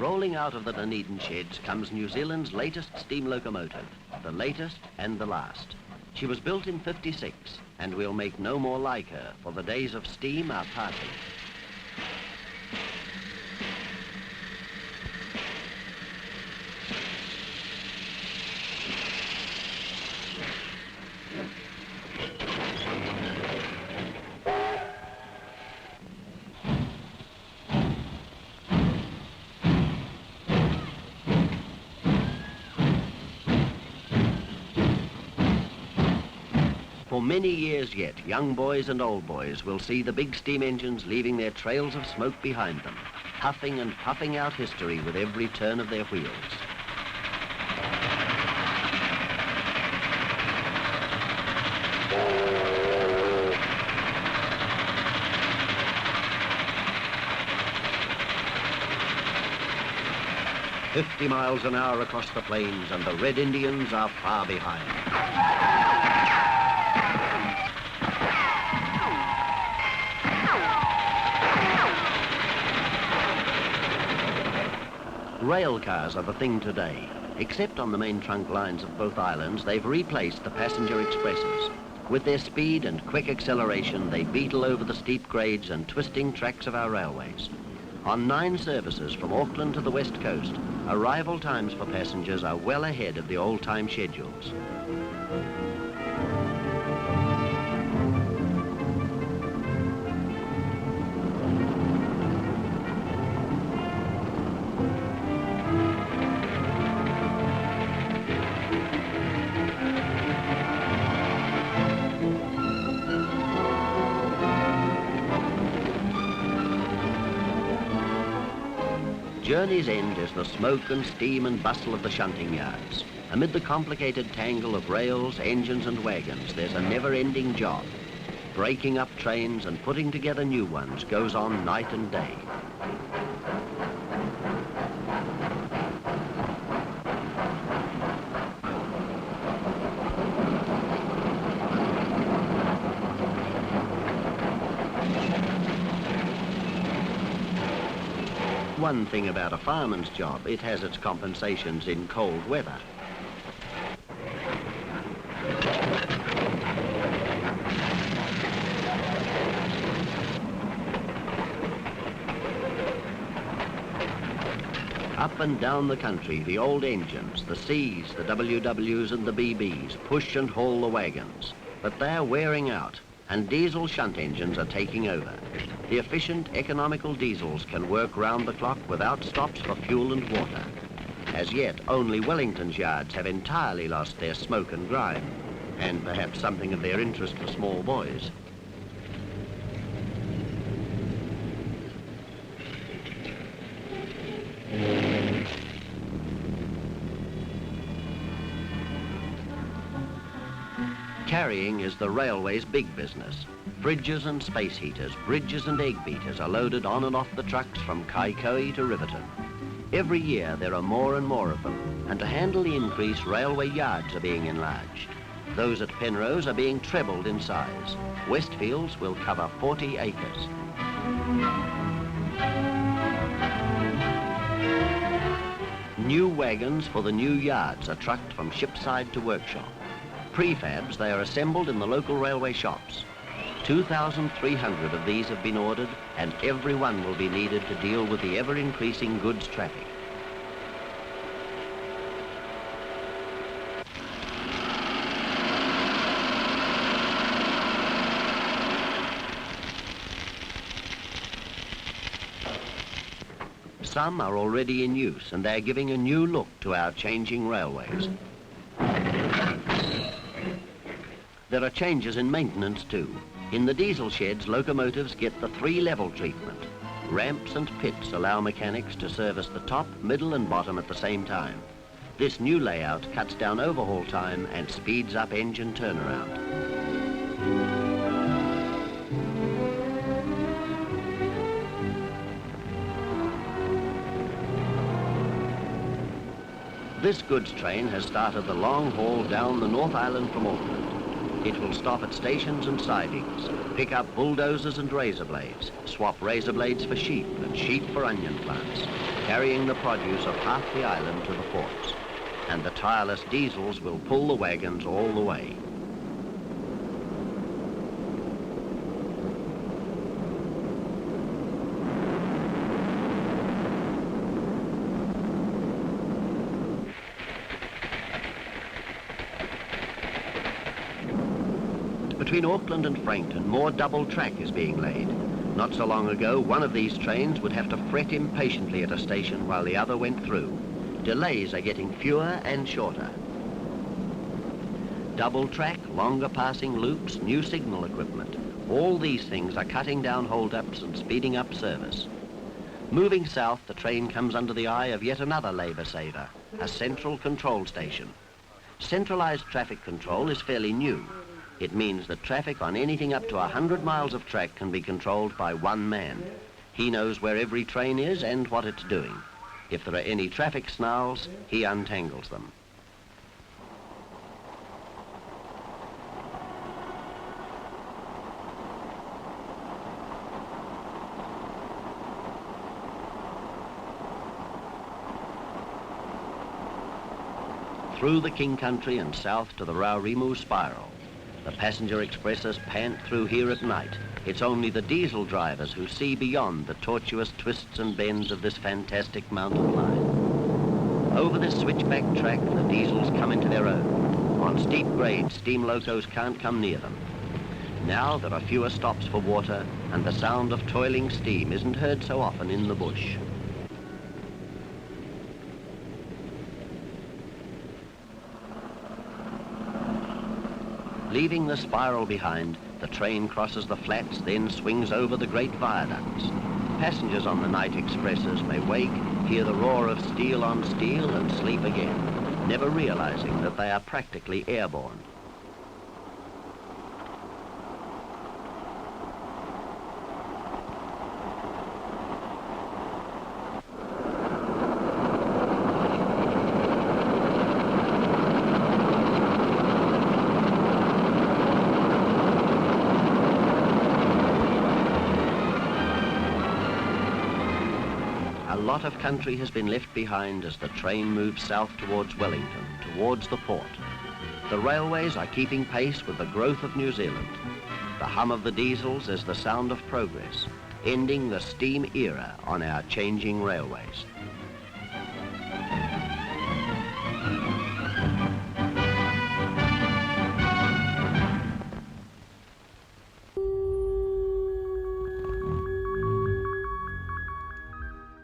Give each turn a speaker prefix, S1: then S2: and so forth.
S1: Rolling out of the Dunedin sheds comes New Zealand's latest steam locomotive, the latest and the last. She was built in '56, and we'll make no more like her, for the days of steam are passing. For many years yet, young boys and old boys will see the big steam engines leaving their trails of smoke behind them, huffing and puffing out history with every turn of their wheels. "50 miles an hour across the plains, and the Red Indians are far behind." Rail cars are the thing today. Except on the main trunk lines of both islands, they've replaced the passenger expresses. With their speed and quick acceleration, they beetle over the steep grades and twisting tracks of our railways. On 9 services from Auckland to the west coast, arrival times for passengers are well ahead of the old-time schedules. Journey's End is the smoke and steam and bustle of the shunting yards. Amid the complicated tangle of rails, engines and wagons, there's a never-ending job. Breaking up trains and putting together new ones goes on night and day. One thing about a fireman's job, it has its compensations in cold weather. Up and down the country, the old engines, the Cs, the WWs and the BBs, push and haul the wagons. But they're wearing out, and diesel shunt engines are taking over. The efficient, economical diesels can work round the clock without stops for fuel and water. As yet, only Wellington's yards have entirely lost their smoke and grime, and perhaps something of their interest for small boys. Carrying is the railway's big business. Fridges and space heaters, bridges and egg beaters are loaded on and off the trucks from Kaikoui to Riverton. Every year there are more and more of them, and to handle the increase, railway yards are being enlarged. Those at Penrose are being trebled in size. Westfields will cover 40 acres. New wagons for the new yards are trucked from shipside to workshop. Prefabs, they are assembled in the local railway shops. 2,300 of these have been ordered, and every one will be needed to deal with the ever-increasing goods traffic. Some are already in use, and they're giving a new look to our changing railways. There are changes in maintenance too. In the diesel sheds, locomotives get the 3-level treatment. Ramps and pits allow mechanics to service the top, middle and bottom at the same time. This new layout cuts down overhaul time and speeds up engine turnaround. This goods train has started the long haul down the North Island from Auckland. It will stop at stations and sidings, pick up bulldozers and razor blades, swap razor blades for sheep and sheep for onion plants. carrying the produce of half the island to the ports, and the tireless diesels will pull the wagons all the way. Between Auckland and Frankton, more double track is being laid. Not so long ago, one of these trains would have to fret impatiently at a station while the other went through. Delays are getting fewer and shorter. Double track, longer passing loops, new signal equipment. All these things are cutting down hold-ups and speeding up service. Moving south, the train comes under the eye of yet another labour saver, a central control station. Centralised traffic control is fairly new. It means that traffic on anything up to 100 miles of track can be controlled by one man. He knows where every train is and what it's doing. If there are any traffic snarls, he untangles them. Through the King Country and south to the Raurimu Spiral. The passenger expresses pant through here at night. It's only the diesel drivers who see beyond the tortuous twists and bends of this fantastic mountain line. Over this switchback track, the diesels come into their own. On steep grades, steam locos can't come near them. Now there are fewer stops for water, and the sound of toiling steam isn't heard so often in the bush. Leaving the spiral behind, the train crosses the flats, then swings over the great viaducts. Passengers on the night expresses may wake, hear the roar of steel on steel, and sleep again, never realizing that they are practically airborne. A lot of country has been left behind as the train moves south towards Wellington, towards the port. The railways are keeping pace with the growth of New Zealand. The hum of the diesels is the sound of progress, ending the steam era on our changing railways.